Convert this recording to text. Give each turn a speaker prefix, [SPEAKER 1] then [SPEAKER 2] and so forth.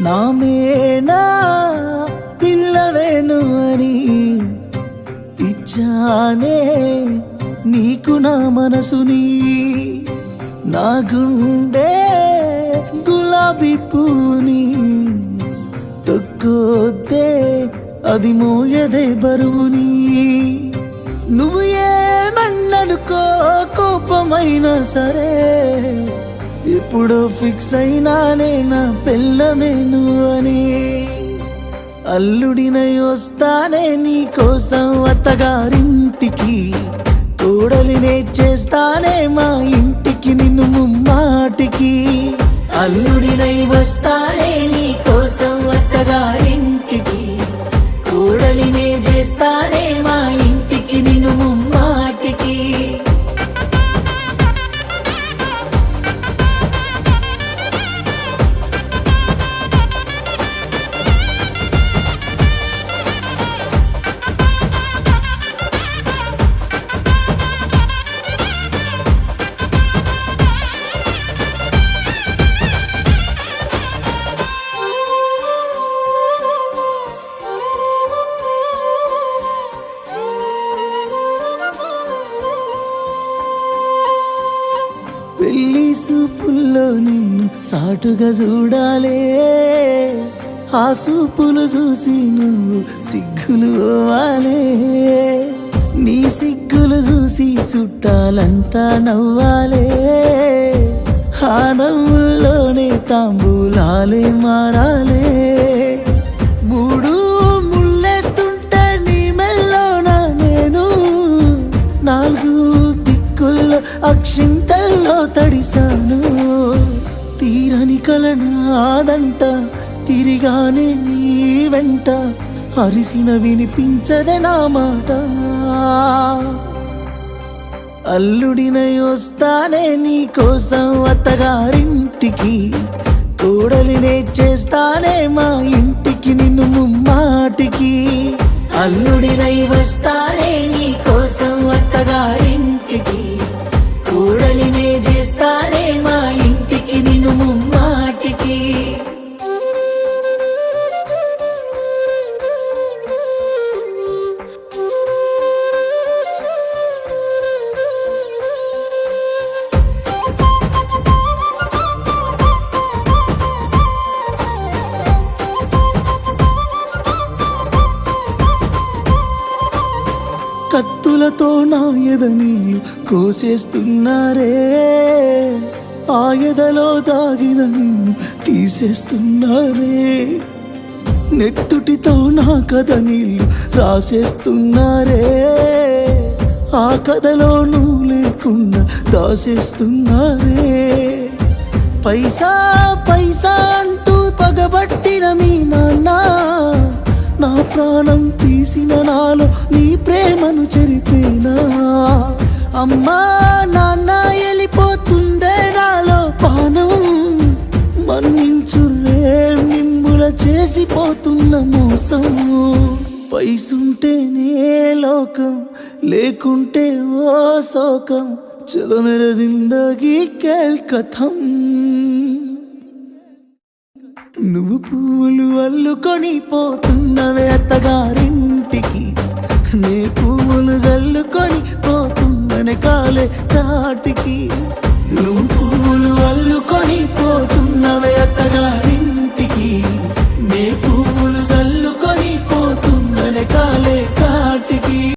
[SPEAKER 1] నామేనా పిల్లవేను అని ఇచ్చానే నీకు నా మనసుని. నా గుండె గులాబీ పూని తొక్కొద్దే అది మోయదే బరువుని. నువ్వు ఏమన్ననుకో కోపమైనా సరే ఎప్పుడో ఫిక్స్ అయినానే నా పెళ్ళమేను అని. అల్లుడినై వస్తానే నీ కోసం అత్తగారింటికి, కోడలినే చేస్తానే మా ఇంటికి నిన్ను ముమ్మాటికి. అల్లుడినై వస్తానే నీ కోసం అత్తగారింటికి, కోడలినే చేస్తానే మా ఇంటికి నిన్ను ముమ్మాటికి. పెళ్లి సూపుల్లో నిన్ను సాటుగా చూడాలే, ఆ సూపులు చూసి నువ్వు సిగ్గులు పోవాలే. నీ సిగ్గులు చూసి చుట్టాలంతా నవ్వాలే, ఆ నవ్వుల్లోనే తాంబూలాలే మారాలే. మూడు ముళ్ళేస్తుంటే నీ మెల్లోన నేను, నాలుగు దిక్కుల్లో అక్షింతల్లో తడిసాను. తీరని కలనాదంట తిరిగానే నీ వెంట, అరిసిన వినిపించదే నా మాట. అల్లుడినై వస్తానే నీ కోసం అత్తగారింటికి, కోడలినే చేస్తానే మా ఇంటికి నిన్ను ముమ్మాటికి. అల్లుడినై వస్తానే నీ కోసం అత్తగారింటికి, కోడలినే చేస్తానే మా ఇంటికి నిన్ను ముమ్మాటికి. కత్తులతో నా ఎదనీళ్ళు కోసేస్తున్నారే, ఆ ఎదలో దాగిన నిన్ను తీసేస్తున్నారే. నెత్తుటితో నా కథ నీళ్ళు రాసేస్తున్నారే, ఆ కథలో నువ్వు లేకుండా దాసేస్తున్నారే. పైసా పైసా అంటూ పగబట్టిన మీ నాన్న, నా ప్రాణం తీసిన నాలో నీ ప్రేమను చెరిపేనా. అమ్మా నాన్న వెళ్ళిపోతుందే నాలో పానం, మన్నించురే మిమ్ముల చేసిపోతున్న మోసం. పైసుంటేనే లోకం లేకుంటే ఓ శోకం, చలో మేరా జిందగీ కేల్ కథం. నువ్వు పువ్వులు అల్లుకొని పోతున్నవే అత్తగారింటికి, నే పువ్వులు జల్లుకొని పోతున్ననే కాలే కాటికి.